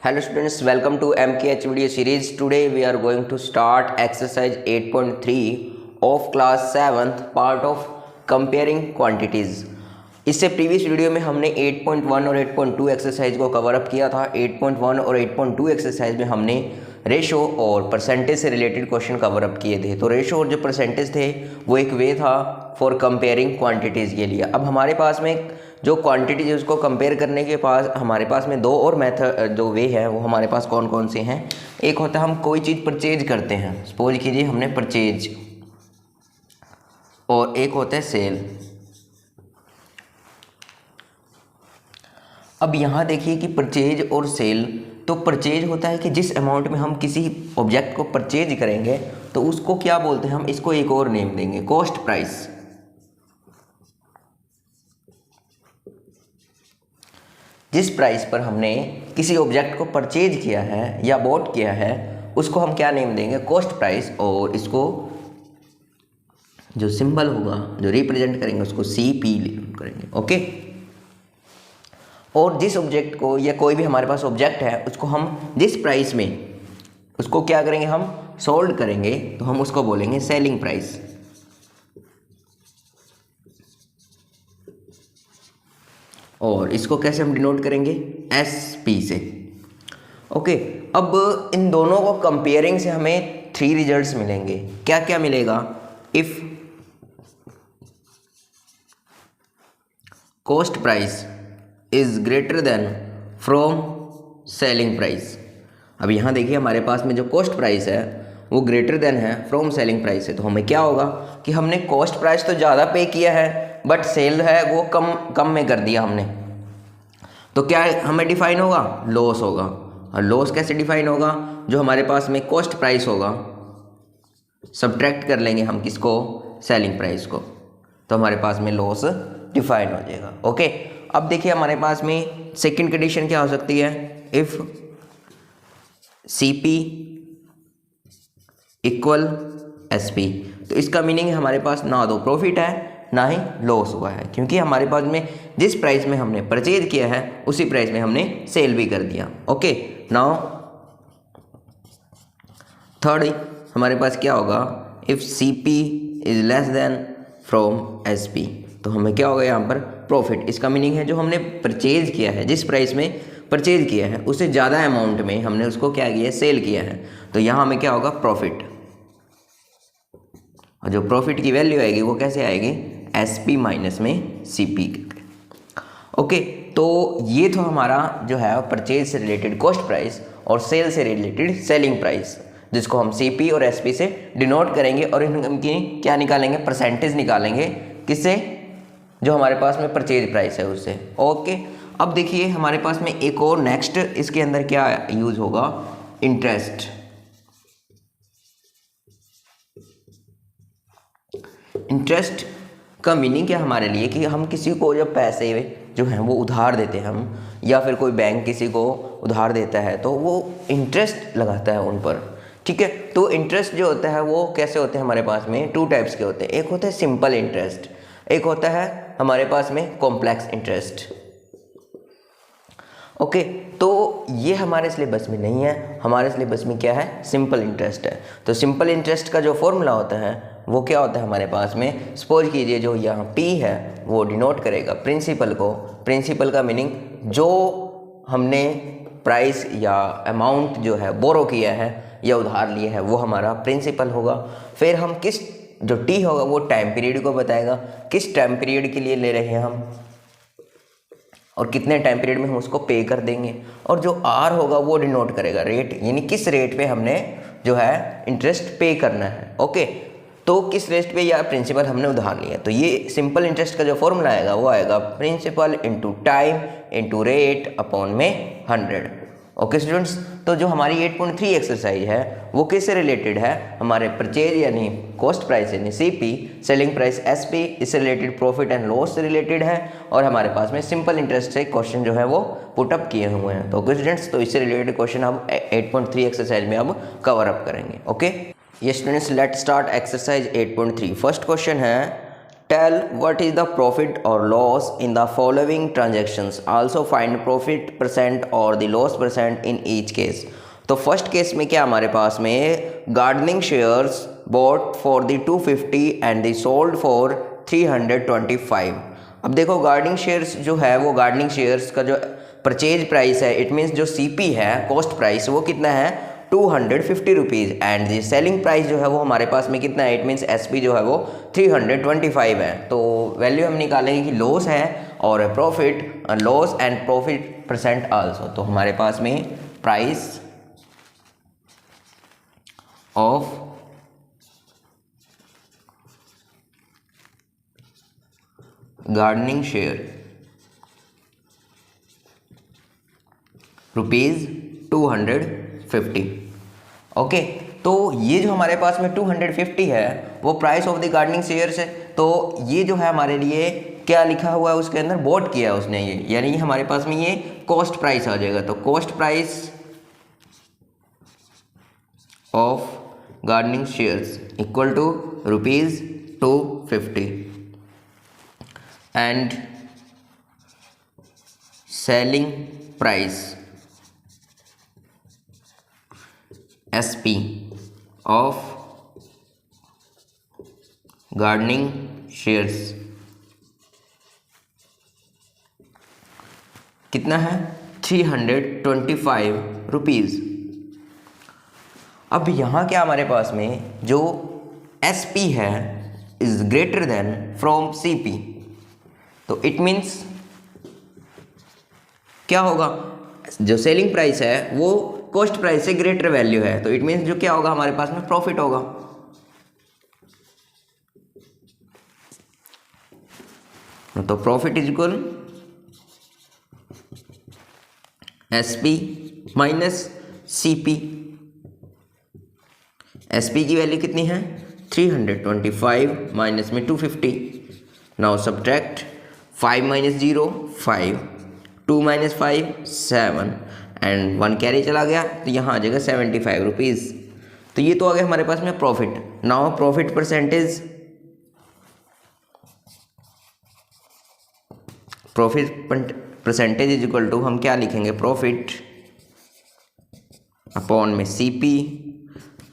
Hello students, welcome to MKH video series. Today we are going to start exercise 8.3 of class 7th part of comparing quantities. इससे previous video में हमने 8.1 और 8.2 exercise को cover up किया था। 8.1 और 8.2 exercise में हमने रेशो और परसेंटेज से रिलेटेड क्वेश्चन कवर अप किए थे। तो रेशो और जो परसेंटेज थे वो एक वे था फॉर कंपेयरिंग क्वांटिटीज़ के लिए। अब हमारे पास में जो क्वांटिटीज उसको कंपेयर करने के पास हमारे पास में दो और मेथड जो वे है वो हमारे पास कौन कौन से हैं। एक होता है हम कोई चीज़ परचेज करते हैं, सपोज कीजिए हमने परचेज, और एक होता है सेल। अब यहाँ देखिए कि परचेज और सेल, तो परचेज होता है कि जिस अमाउंट में हम किसी ऑब्जेक्ट को परचेज करेंगे तो उसको क्या बोलते हैं, हम इसको एक और नेम देंगे, कॉस्ट प्राइस। जिस प्राइस पर हमने किसी ऑब्जेक्ट को परचेज किया है या बॉट किया है उसको हम क्या नेम देंगे, कॉस्ट प्राइस। और इसको जो सिंबल होगा जो रिप्रेजेंट करेंगे उसको CP करेंगे, ओके। और जिस ऑब्जेक्ट को या कोई भी हमारे पास ऑब्जेक्ट है उसको हम जिस प्राइस में उसको क्या करेंगे, हम सोल्ड करेंगे, तो हम उसको बोलेंगे सेलिंग प्राइस। और इसको कैसे हम डिनोट करेंगे, SP से, ओके। अब इन दोनों को कंपेयरिंग से हमें 3 रिजल्ट्स मिलेंगे। क्या क्या मिलेगा, if cost price is greater than from selling price. अब यहाँ देखिए हमारे पास में जो कॉस्ट प्राइस है वो ग्रेटर देन है फ्रॉम सेलिंग प्राइस है, तो हमें क्या होगा कि हमने कॉस्ट प्राइस तो ज़्यादा पे किया है बट सेल है वो कम में कर दिया हमने, तो क्या हमें डिफाइन होगा, लॉस होगा। और लॉस कैसे डिफाइन होगा, जो हमारे पास में कॉस्ट प्राइस होगा सब्ट्रैक्ट कर लेंगे हम किसको, सेलिंग प्राइस को, तो हमारे पास में लॉस डिफाइन हो जाएगा, ओके। अब देखिए हमारे पास में सेकंड कंडीशन क्या हो सकती है, इफ CP इक्वल SP। तो इसका मीनिंग है हमारे पास ना तो प्रॉफिट है ना ही लॉस हुआ है, क्योंकि हमारे पास में जिस प्राइस में हमने परचेज किया है उसी प्राइस में हमने सेल भी कर दिया, ओके। नाउ थर्ड हमारे पास क्या होगा, if CP is less than from SP। तो हमें क्या होगा यहाँ पर, प्रॉफिट। इसका मीनिंग है जो हमने परचेज किया है, जिस प्राइस में परचेज किया है उससे ज़्यादा अमाउंट में हमने उसको क्या किया है, सेल किया है, तो यहाँ हमें क्या होगा, प्रॉफिट। और जो प्रॉफिट की वैल्यू आएगी वो कैसे आएगी, SP माइनस में CP, ओके। तो ये तो हमारा जो है परचेज से रिलेटेड कॉस्ट प्राइस और सेल से रिलेटेड सेलिंग प्राइस, जिसको हम CP और SP से डिनोट करेंगे और इनकी क्या निकालेंगे, परसेंटेज निकालेंगे, किससे, जो हमारे पास में परचेज प्राइस है उससे, ओके। अब देखिए हमारे पास में एक और नेक्स्ट इसके अंदर क्या यूज होगा, इंटरेस्ट। इंटरेस्ट का मीनिंग क्या हमारे लिए कि हम किसी को जब पैसे जो हैं वो उधार देते हैं हम, या फिर कोई बैंक किसी को उधार देता है तो वो इंटरेस्ट लगाता है उन पर, ठीक है। तो इंटरेस्ट जो होता है वो कैसे होते हैं, हमारे पास में 2 टाइप्स के होते हैं। एक होता है सिंपल इंटरेस्ट, एक होता है हमारे पास में कॉम्प्लेक्स इंटरेस्ट, ओके। तो ये हमारे सिलेबस में नहीं है, हमारे सिलेबस में क्या है, सिंपल इंटरेस्ट है। तो सिंपल इंटरेस्ट का जो फॉर्मूला होता है वो क्या होता है हमारे पास में, सपोज कीजिए जो यहाँ P है वो डिनोट करेगा प्रिंसिपल को। प्रिंसिपल का मीनिंग जो हमने प्राइस या अमाउंट जो है बोरो किया है या उधार लिया है वो हमारा प्रिंसिपल होगा। फिर हम किस, जो T होगा वो टाइम पीरियड को बताएगा, किस टाइम पीरियड के लिए ले रहे हैं हम और कितने टाइम पीरियड में हम उसको पे कर देंगे। और जो R होगा वो डिनोट करेगा रेट, यानी किस रेट पे हमने जो है इंटरेस्ट पे करना है, ओके। तो किस रेट पे या प्रिंसिपल हमने उधार लिया, तो ये सिंपल इंटरेस्ट का जो फॉर्मूला आएगा वो आएगा principal into time into rate upon में 100, ओके स्टूडेंट्स। तो जो हमारी 8.3 एक्सरसाइज है वो किससे रिलेटेड है, हमारे परचेज यानी कॉस्ट प्राइस यानी CP, सेलिंग प्राइस SP, इससे रिलेटेड प्रॉफिट एंड लॉस से रिलेटेड है, और हमारे पास में सिंपल इंटरेस्ट से क्वेश्चन जो है वो पुटअप किए हुए हैं। तो ओके स्टूडेंट्स, तो इससे रिलेटेड क्वेश्चन हम 8.3 एक्सरसाइज में अब कवर अप करेंगे, ओके। ये students let start exercise 8.3। First question है Tell what is the profit or loss in the following transactions. Also find profit percent or the loss percent in each case. तो first case में क्या हमारे पास में gardening shares bot for the 250 and the sold for 325. अब देखो gardening shares जो है वो गार्डनिंग शेयर्स का जो परचेज प्राइस है, इट मीन्स जो सीपी है कॉस्ट प्राइस, वो कितना है 250 rupees and the selling price जो है वो हमारे पास में कितना है, इट मीन्स एसपी जो है वो 325 है. तो वैल्यू हम निकालेंगे कि लॉस है और profit, loss and profit percent also. तो हमारे पास में price of gardening share ₹250. Okay, तो ये जो हमारे पास में 250 है वो price of the gardening shares है. तो ये जो है हमारे लिए क्या लिखा हुआ है उसके अंदर, बोट किया है उसने ये, यानी कि हमारे पास में ये कॉस्ट प्राइस आ जाएगा. तो cost price of gardening shares equal to ₹250 and selling price SP of gardening shares कितना है 325 रुपीज़. अब यहाँ क्या हमारे पास में जो SP है is greater than from CP. तो इट मीन्स क्या होगा, जो सेलिंग प्राइस है वो कॉस्ट प्राइस से ग्रेटर वैल्यू है. तो इट मीन्स जो क्या होगा हमारे पास में प्रॉफिट होगा. तो profit is equal SP minus CP. SP की वैल्यू कितनी है 325 माइनस में 250. Now subtract 5 minus 0 5, 2 minus 5 7 and 1 carry चला गया तो यहाँ आ जाएगा 75 रुपीज़. तो ये तो आ गया हमारे पास में profit. Now profit percentage, profit percentage is equal to हम क्या लिखेंगे, प्रॉफिट अपॉन में CP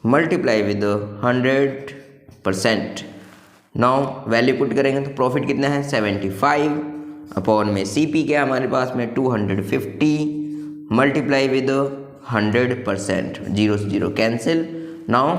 multiply with 100%. Now value put करेंगे तो प्रॉफिट कितना है 75 अपॉन में CP क्या हमारे पास में 250 मल्टीप्लाई विद 100%. 0 से 0 कैंसिल. नाउ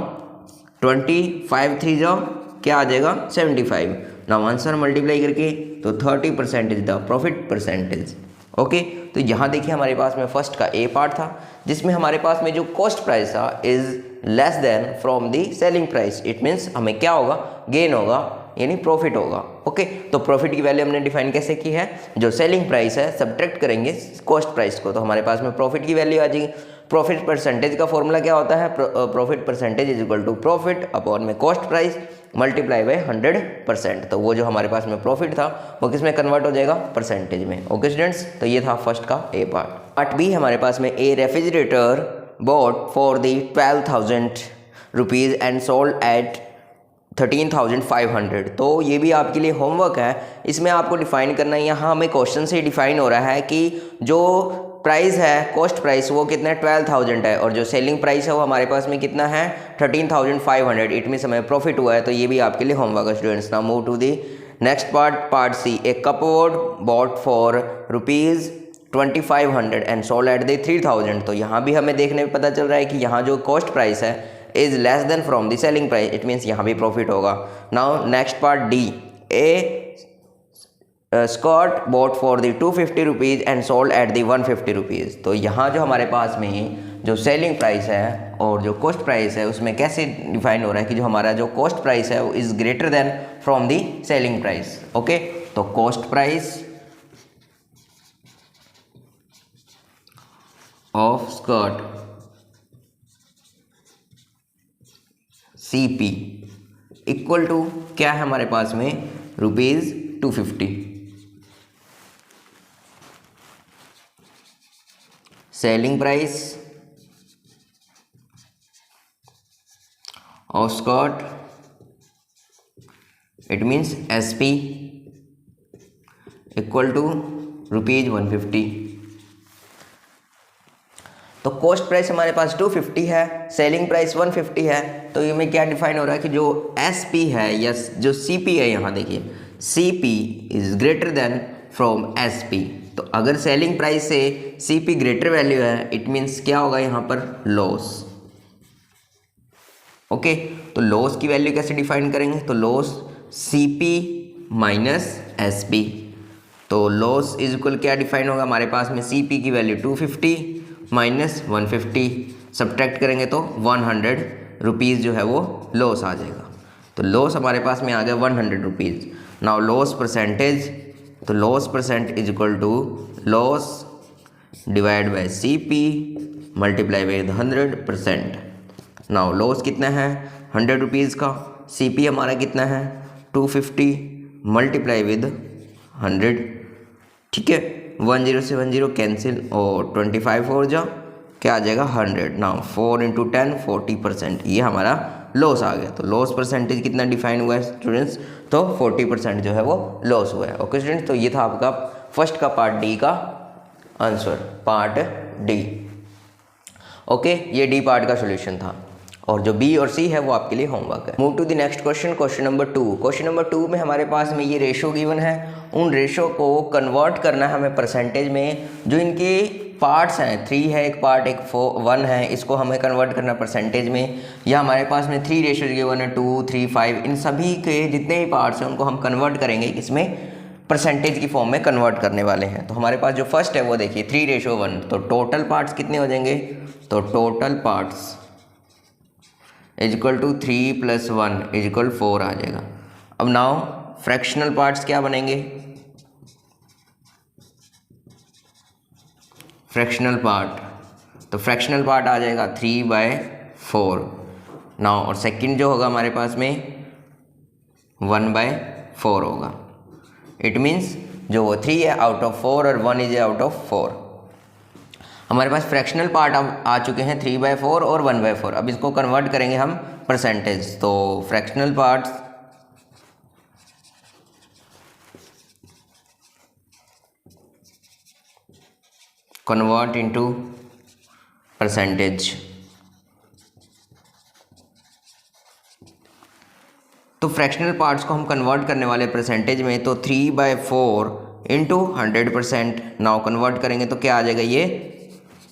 25 3 जाओ क्या आ जाएगा 75. नाउ आंसर मल्टीप्लाई करके तो 30% is the profit percentage. Okay, तो यहाँ देखिए हमारे पास में फर्स्ट का A पार्ट था जिसमें हमारे पास में जो कॉस्ट प्राइस था is less than from the selling price. It means हमें क्या होगा, गेन होगा यानी प्रॉफिट होगा. ओके, तो प्रॉफिट की वैल्यू हमने डिफाइन कैसे की है, जो सेलिंग प्राइस है सब्ट्रैक्ट करेंगे कॉस्ट प्राइस को तो हमारे पास में प्रॉफिट की वैल्यू आ जाएगी. प्रॉफिट परसेंटेज का फॉर्मूला क्या होता है, profit percentage is equal to profit upon में कॉस्ट प्राइस मल्टीप्लाई बाय 100%. तो वो जो हमारे पास में प्रॉफिट था वो किस में कन्वर्ट हो जाएगा, परसेंटेज में. ओके स्टूडेंट्स, तो ये था फर्स्ट का A पार्ट. पार्ट B हमारे पास में a refrigerator bought for the 12,000 rupees and sold at 13,500. तो ये भी आपके लिए होमवर्क है. इसमें आपको डिफाइन करना है, यहाँ हमें क्वेश्चन से डिफाइन हो रहा है कि जो प्राइस है कॉस्ट प्राइस वो कितना है 12,000 है और जो सेलिंग प्राइस है वो हमारे पास में कितना है 13,500. इट मीन्स हमें प्रॉफिट हुआ है. तो ये भी आपके लिए होमवर्क है students. Now move to the next part, part C. A cupboard bought for ₹2500 and sold at the 3,000. तो यहाँ भी हमें देखने में पता चल रहा है कि यहाँ जो कॉस्ट प्राइस है is less than from the selling price. It means यहाँ भी प्रॉफिट होगा. Now next part D. A skirt bought for the 250 rupees and sold at the 150 rupees. तो यहाँ जो हमारे पास में जो सेलिंग प्राइस है और जो कॉस्ट प्राइस है उसमें कैसे डिफाइन हो रहा है कि जो हमारा जो कॉस्ट प्राइस है वो is greater than from the selling price. Okay, तो cost price of skirt CP equal to क्या है हमारे पास में ₹250. Selling price of skirt it means SP equal to ₹150। तो कॉस्ट प्राइस हमारे पास 250 है, सेलिंग प्राइस 150 है। तो ये में क्या डिफाइन हो रहा है कि जो SP है या जो CP है, यहाँ देखिए CP is greater than from SP। तो अगर सेलिंग प्राइस से CP ग्रेटर वैल्यू है, इट मीन्स क्या होगा यहाँ पर लॉस। ओके, तो लॉस की वैल्यू कैसे डिफाइन करेंगे? तो लॉस CP माइनस SP। तो लॉस इज इक्वल क्या डिफाइन होगा हमारे पास में? CP की वैल्यू 250 माइनस 150, सब्ट्रैक्ट करेंगे तो 100 रुपीज़ जो है वो लॉस आ जाएगा। तो लॉस हमारे पास में आ गया 100 रुपीज़। नाउ लॉस परसेंटेज, तो loss percent is equal to loss divide by CP multiply by 100%। Now loss कितना है? 100 रुपीज़ का। CP हमारा कितना है? 250 मल्टीप्लाई विद 100। ठीक है, 10 से 10 कैंसिल और 25 और जा क्या आ जाएगा? 100। नाउ 4 × 10 40%, ये हमारा लॉस आ गया। तो लॉस परसेंटेज कितना डिफाइन हुआ है स्टूडेंट्स? तो 40% जो है वो लॉस हुआ है। ओके स्टूडेंट्स, तो ये था आपका फर्स्ट का पार्ट डी का आंसर, पार्ट डी। ओके, ये डी पार्ट का सॉल्यूशन था और जो बी और सी है वो आपके लिए होमवर्क है। Move to the next question, question number 2। Question number 2 में हमारे पास में ये रेशो गिवन है, उन रेशो को कन्वर्ट करना है हमें परसेंटेज में। जो इनके पार्ट्स हैं, 3 है एक पार्ट, एक 1 है, इसको हमें कन्वर्ट करना परसेंटेज में। या हमारे पास में 3 रेशोज गिवन है, 2, 3, 5, इन सभी के जितने भी पार्ट्स हैं उनको हम कन्वर्ट करेंगे, इसमें परसेंटेज की फॉर्म में कन्वर्ट करने वाले हैं। तो हमारे पास जो फर्स्ट है वो देखिए 3:1, तो टोटल पार्ट्स कितने हो जाएंगे? तो total parts is equal to 3 + 1 is equal 4 आ जाएगा। अब नाउ फ्रैक्शनल पार्ट्स क्या बनेंगे? फ्रैक्शनल पार्ट, तो फ्रैक्शनल पार्ट आ जाएगा 3/4। नाउ और सेकंड जो होगा हमारे पास में 1/4 होगा। इट मीन्स जो वो 3 है आउट ऑफ 4 और 1 इज आउट ऑफ 4। हमारे पास फ्रैक्शनल पार्ट अब आ चुके हैं 3/4 और 1/4। अब इसको कन्वर्ट करेंगे हम परसेंटेज। तो fractional parts convert into percentage. तो फ्रैक्शनल पार्ट्स को हम कन्वर्ट करने वाले परसेंटेज में, तो 3/4 इंटू 100%। नाउ कन्वर्ट करेंगे तो क्या आ जाएगा? ये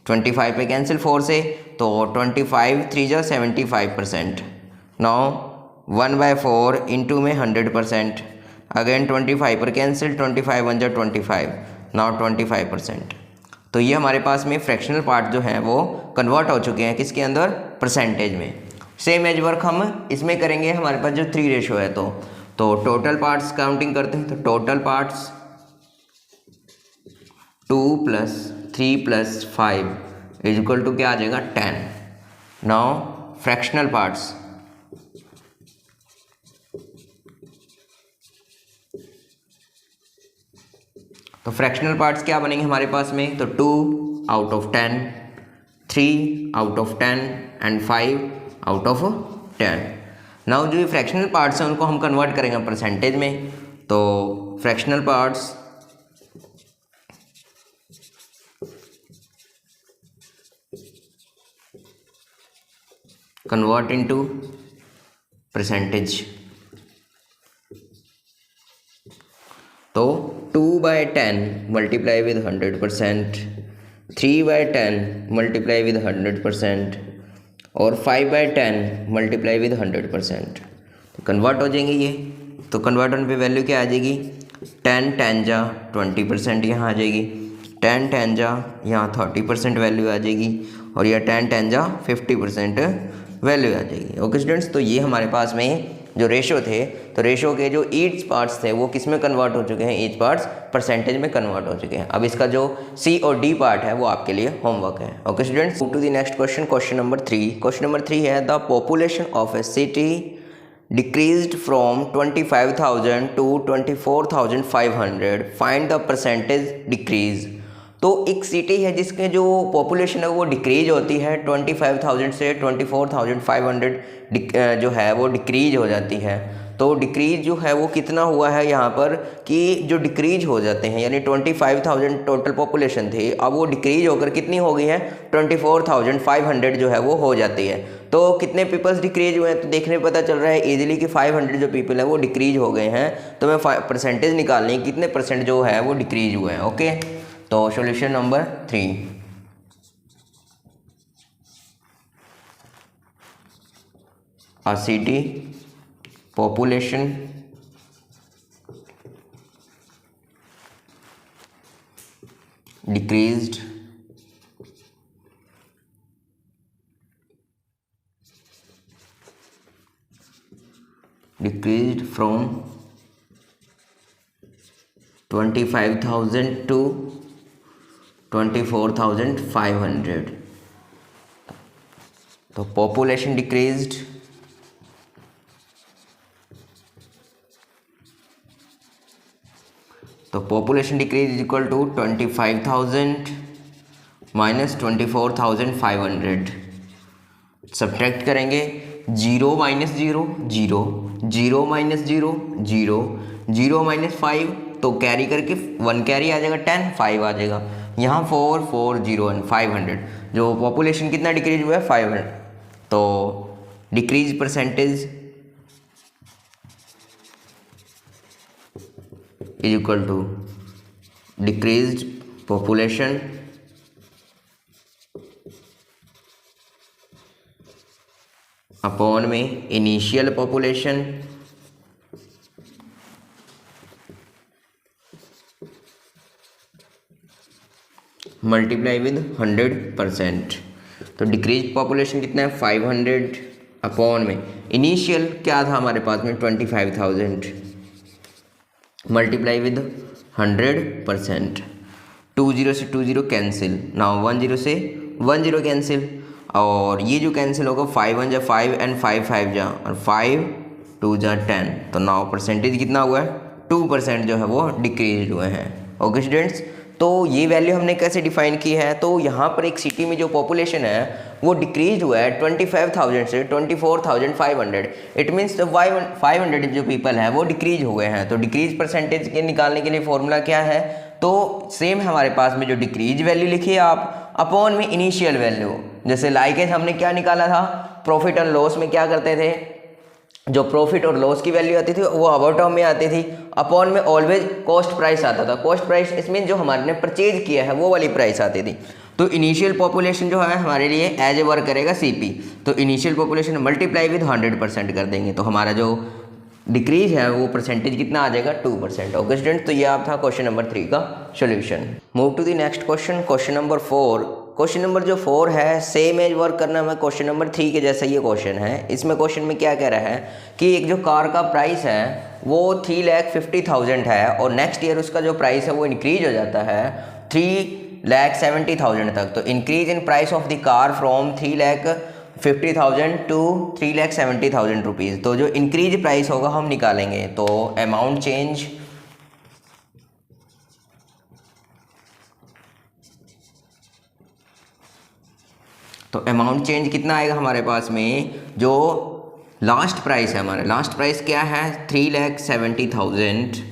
25 पे कैंसिल 4 से, तो 25 3 जा 75%। नाउ 1/4 इंटू में 100%, अगेन 25 पर कैंसिल, 25 1 जा 25, नाउ 25%। तो ये हमारे पास में फ्रैक्शनल पार्ट जो हैं वो कन्वर्ट हो चुके हैं किसके अंदर? परसेंटेज में। सेम एज वर्क हम इसमें करेंगे, हमारे पास जो 3 रेशो है। तो टोटल पार्ट्स काउंटिंग करते हैं, तो total parts 2 + 3 + 5 is equal to क्या आ जाएगा? 10। नाउ फ्रैक्शनल पार्ट्स, तो फ्रैक्शनल पार्ट्स क्या बनेंगे हमारे पास में? तो 2 out of 10, 3 out of 10 and 5 out of 10। Now जो ये फ्रैक्शनल पार्ट्स हैं उनको हम कन्वर्ट करेंगे परसेंटेज में। तो fractional parts convert into percentage. तो 2/10 मल्टीप्लाई विद 100%, 3/10 मल्टीप्लाई विद 100% और 5/10 मल्टीप्लाई विद 100%। तो कन्वर्ट हो जाएंगे ये। तो कन्वर्ट होने पे वैल्यू क्या आ जाएगी? 10 10 जा 20% यहाँ आ जाएगी, 10 10 जा यहाँ 30% वैल्यू आ जाएगी और यह 10 10 जा 50% वैल्यू आ जाएगी। ओके स्टूडेंट्स, तो ये हमारे पास में जो रेशो थे, तो रेशो के जो ईच पार्ट्स थे वो किस में कन्वर्ट हो चुके हैं? ईच पार्ट्स परसेंटेज में कन्वर्ट हो चुके हैं। अब इसका जो सी और डी पार्ट है वो आपके लिए होमवर्क है। Okay students, to the next question, question number 3। Question number 3 है the population of a city decreased from 25,000 to 24,500, find the percentage decrease. तो एक सिटी है जिसके जो पॉपुलेशन है वो डिक्रीज होती है, 25,000 से 24,500 जो है वो डिक्रीज हो जाती है। तो तो डिक्रीज जो है वो कितना हुआ है यहाँ पर कि जो डिक्रीज हो जाते हैं, यानी 25,000 टोटल पॉपुलेशन थी, अब वो डिक्रीज होकर कितनी हो गई है 24,500 जो है वो हो जाती है। तो कितने पीपल्स डिक्रीज हुए हैं, तो देखने में पता चल रहा है इजीली कि 500 जो पीपल है वो डिक्रीज हो गए हैं। तो मैं परसेंटेज निकालनी है कितने परसेंट जो है वो डिक्रीज हुए हैं। ओके, तो solution number 3, a city population decreased from 25,000 to 24,500, तो population decreased तो population decrease is equal to 25,000 minus 24,500, subtract करेंगे 0 माइनस 0 0, 0 माइनस 0 0, 0 माइनस 5, तो कैरी करके 1 कैरी आ जाएगा 10, 5 आ जाएगा यहाँ 4 4 0 1 500, जो पॉपुलेशन कितना डिक्रीज हुआ है 500, तो decrease percentage is equal to decreased population upon में initial population multiply with 100%। तो डिक्रीज पॉपुलेशन कितना है 500 अपॉन में इनिशियल क्या था हमारे पास में 25,000 मल्टीप्लाई विद 100%। 20 से 20 कैंसिल, नाउ 10 से 10 कैंसिल, और ये जो कैंसिल होगा 5 1 जा 5 एंड 5 5 जा, और 5 2 जा 10, तो नाउ परसेंटेज कितना हुआ है 2% जो है वो डिक्रीज हुए हैं। ओके स्टूडेंट्स, तो ये वैल्यू हमने कैसे डिफाइन की है, तो यहाँ पर एक सिटी में जो पॉपुलेशन है वो डिक्रीज हुआ है 25,000 से 24,500, इट मीन्स 500 जो पीपल हैं वो डिक्रीज हुए हैं। तो डिक्रीज परसेंटेज के निकालने के लिए फॉर्मूला क्या है, तो सेम हमारे पास में जो डिक्रीज वैल्यू लिखी है आप अपॉन में इनिशियल वैल्यू, जैसे लाइकेज हमने क्या निकाला था प्रॉफिट एंड लॉस में क्या करते थे, जो प्रॉफिट और लॉस की वैल्यू आती थी वो अबाउट टर्म में आती थी, अपॉन में ऑलवेज कॉस्ट प्राइस आता था। कॉस्ट प्राइस इसमें जो हमारे ने परचेज किया है वो वाली प्राइस आती थी। तो इनिशियल पॉपुलेशन जो है हमारे लिए एज ए वर्क करेगा सीपी, तो इनिशियल पॉपुलेशन मल्टीप्लाई विद 100% कर देंगे, तो हमारा जो डिक्रीज है वो परसेंटेज कितना आ जाएगा 2%। ओके स्टूडेंट, तो ये आप था क्वेश्चन नंबर 3 का solution. Move to the next question, question number 4। Question number जो 4 है सेम एज वर्क करना है क्वेश्चन नंबर 3 के जैसा ये क्वेश्चन है। इसमें क्वेश्चन में क्या कह रहा है कि एक जो कार का प्राइस है वो 3,50,000 है, और नेक्स्ट ईयर उसका जो प्राइस है वो इंक्रीज हो जाता है 3,70,000 तक। तो increase in price of the car from 3,50,000 to 3,70,000 rupees. तो जो इंक्रीज प्राइस होगा हम निकालेंगे, तो अमाउंट चेंज कितना आएगा हमारे पास में, जो लास्ट प्राइस है हमारा, लास्ट प्राइस क्या है 3,70,000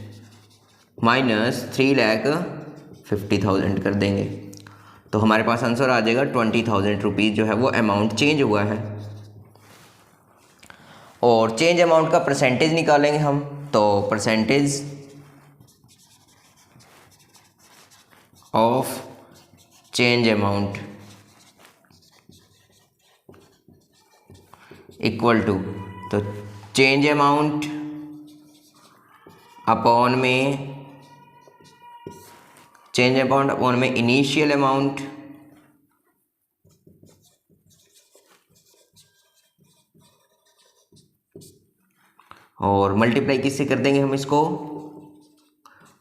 माइनस 3,50,000 कर देंगे, तो हमारे पास आंसर आ जाएगा 20,000 रुपीज़ जो है वो अमाउंट चेंज हुआ है। और चेंज अमाउंट का परसेंटेज निकालेंगे हम, तो percentage of change amount equal to, तो चेंज अमाउंट अपॉन में इनिशियल अमाउंट और मल्टीप्लाई किससे कर देंगे हम इसको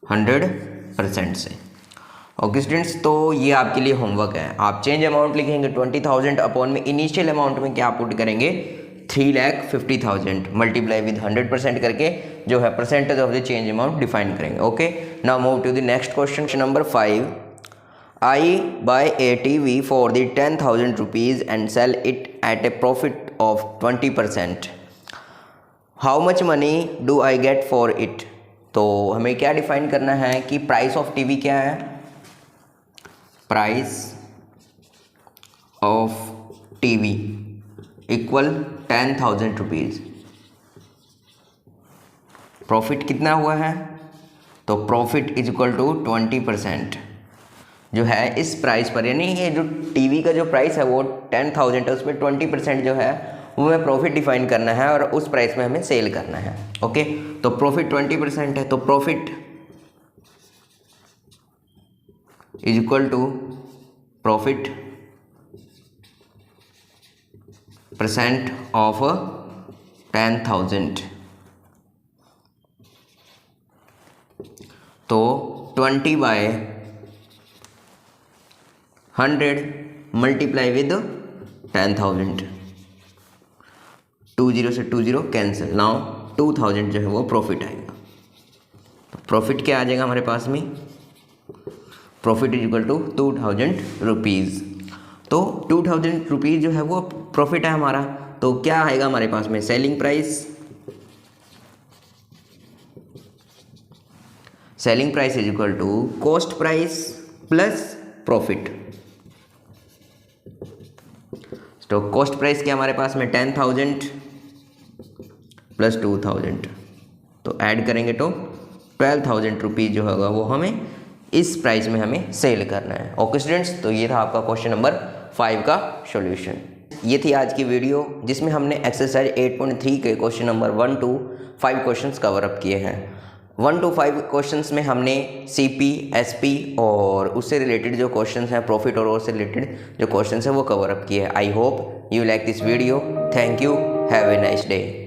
100% से। ओके स्टूडेंट्स, तो ये आपके लिए होमवर्क है। आप चेंज अमाउंट लिखेंगे 20,000 अपॉन में इनिशियल अमाउंट में क्या पुट करेंगे 3,50,000 मल्टीप्लाई विद 100% करके जो है percentage of the change amount define करेंगे। Okay, now move to the next question number 5। I buy a TV for the 10,000 rupees and sell it at a profit of 20%. How much money do I get for it. तो हमें क्या define करना है कि price of TV क्या है, price of TV equal 10,000 rupees. Profit कितना हुआ है, तो प्रॉफिट इज इक्वल टू 20% जो है इस प्राइस पर, यानी ये जो टीवी का जो प्राइस है वो 10,000 है, उस पर 20% जो है वो हमें प्रॉफिट डिफाइन करना है और उस प्राइस में हमें सेल करना है। ओके, तो प्रॉफिट 20% है, तो profit is equal to profit percent of 10,000, तो 20/100 मल्टीप्लाई विद 10,000, 20 से 20 कैंसिल, नाउ 2,000 जो है वो प्रॉफिट आएगा। तो प्रॉफिट क्या आ जाएगा हमारे पास में, profit is equal to 2,000 rupees. तो 2,000 रुपीज़ जो है वो प्रॉफिट है हमारा, तो क्या आएगा हमारे पास में, selling price, selling price is equal to cost price plus profit. तो कॉस्ट प्राइस क्या हमारे पास में 10,000 प्लस 2,000, तो ऐड करेंगे तो 12,000 रुपीज़ जो होगा वो हमें इस प्राइस में हमें सेल करना है। ओके स्टूडेंट्स, तो ये था आपका क्वेश्चन नंबर 5 का सॉल्यूशन। ये थी आज की वीडियो जिसमें हमने एक्सरसाइज 8.3 के question number 1 to 5 questions cover up किए हैं। 1 to 5 क्वेश्चंस में हमने सीपी, एसपी और उससे रिलेटेड जो क्वेश्चंस हैं, प्रॉफिट और उससे रिलेटेड जो क्वेश्चंस हैं वो कवर अप किए हैं। I hope you like this video. Thank you, have a nice day.